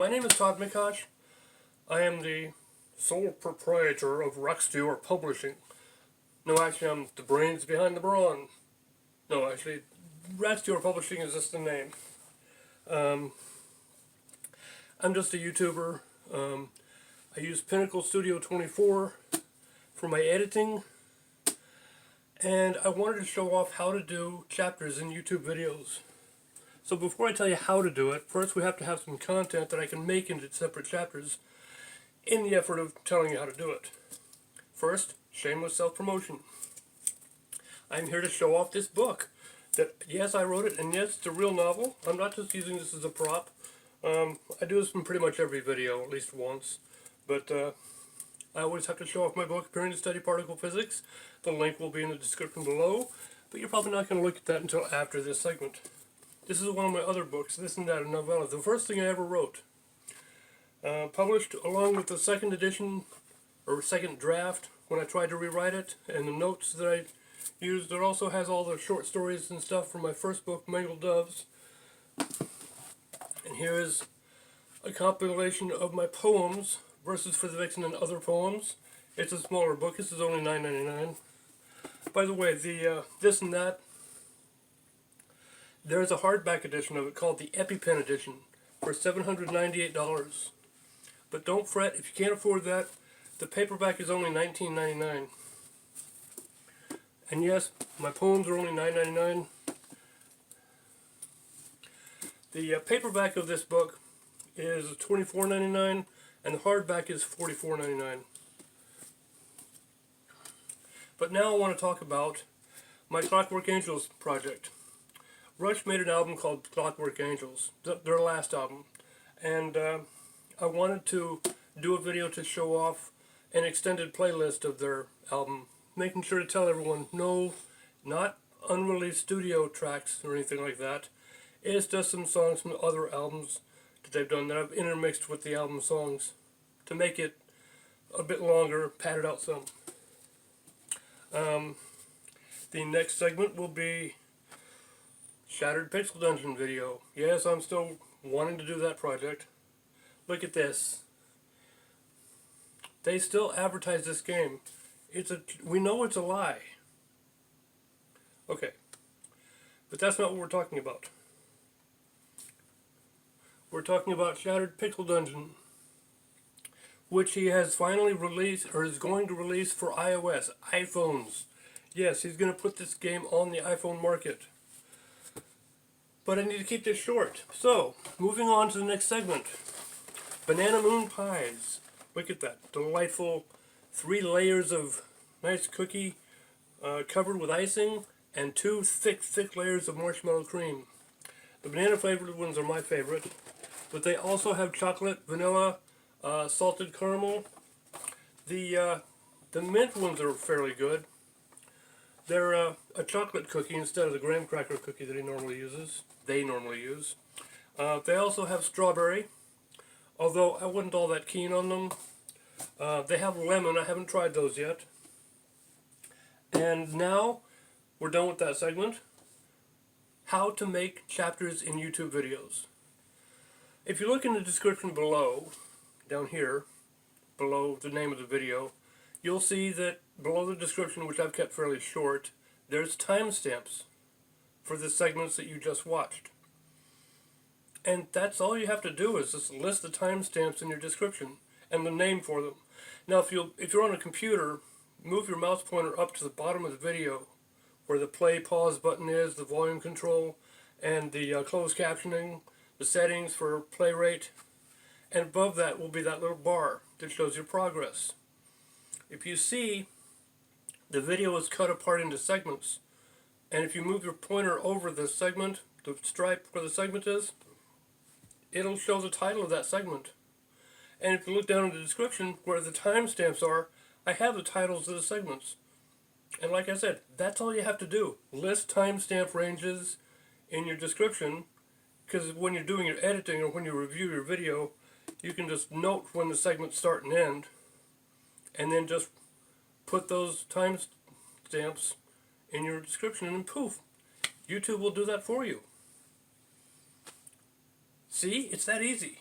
My name is Todd Mikosh. I am the sole proprietor of Playstore Publishing. No, actually, I'm the brains behind the brawn. No, actually, Playstore Publishing is just the name. I'm just a YouTuber. I use Pinnacle Studio 24 for my editing, and I wanted to show off how to do chapters in YouTube videos. So before I tell you how to do it, first we have to have some content that I can make into separate chapters in the effort of telling you how to do it. First, Shameless Self-Promotion. I'm here to show off this book. That, yes, I wrote it, and yes, it's a real novel. I'm not just using this as a prop. I do this in pretty much every video, at least once. But I always have to show off my book, Appearing to Study Particle Physics. The link will be in the description below, but you're probably not going to look at that until after this segment. This is one of my other books, This and That, a novella. The first thing I ever wrote. Published along with the second edition, or second draft, when I tried to rewrite it, and the notes that I used. It also has all the short stories and stuff from my first book, Mangled Doves. And here is a compilation of my poems, Verses for the Vixen and Other Poems. It's a smaller book. This is only $9.99. By the way, the This and That, there's a hardback edition of it called the EpiPen edition for $798. But don't fret, if you can't afford that, the paperback is only $19.99. And yes, my poems are only $9.99. The paperback of this book is $24.99, and the hardback is $44.99. But now I want to talk about my Clockwork Angels project. Rush made an album called Clockwork Angels, their last album, and I wanted to do a video to show off an extended playlist of their album, making sure to tell everyone, no, not unreleased studio tracks or anything like that. It's just some songs from other albums that they've done that I've intermixed with the album songs to make it a bit longer, padded out some. The next segment will be Shattered Pixel Dungeon video. Yes, I'm still wanting to do that project. Look at this. They still advertise this game. We know it's a lie. Okay. But that's not what we're talking about. We're talking about Shattered Pixel Dungeon, which he has finally released, or is going to release for iOS, iPhones. Yes, he's going to put this game on the iPhone market. But I need to keep this short. So, moving on to the next segment. Banana Moon Pies. Look at that. Delightful 3 layers of nice cookie covered with icing and 2 thick layers of marshmallow cream. The banana flavored ones are my favorite. But they also have chocolate, vanilla, salted caramel. The mint ones are fairly good. They're a chocolate cookie instead of the graham cracker cookie that he normally uses. They normally use. They also have strawberry, although I wasn't all that keen on them. They have lemon. I haven't tried those yet. And now we're done with that segment. How to make chapters in YouTube videos. If you look in the description below, down here, below the name of the video, you'll see that below the description, which I've kept fairly short, there's timestamps for the segments that you just watched. And that's all you have to do, is just list the timestamps in your description and the name for them. Now, if you're on a computer, move your mouse pointer up to the bottom of the video where the play pause button is, the volume control, and the closed captioning, the settings for play rate, and above that will be that little bar that shows your progress. If you see, the video is cut apart into segments, and if you move your pointer over the segment, the stripe where the segment is, it'll show the title of that segment. And if you look down in the description where the timestamps are, I have the titles of the segments. And like I said, that's all you have to do. List timestamp ranges in your description, because when you're doing your editing or when you review your video, you can just note when the segments start and end, and then just put those timestamps in your description, and poof, YouTube will do that for you. See? It's that easy.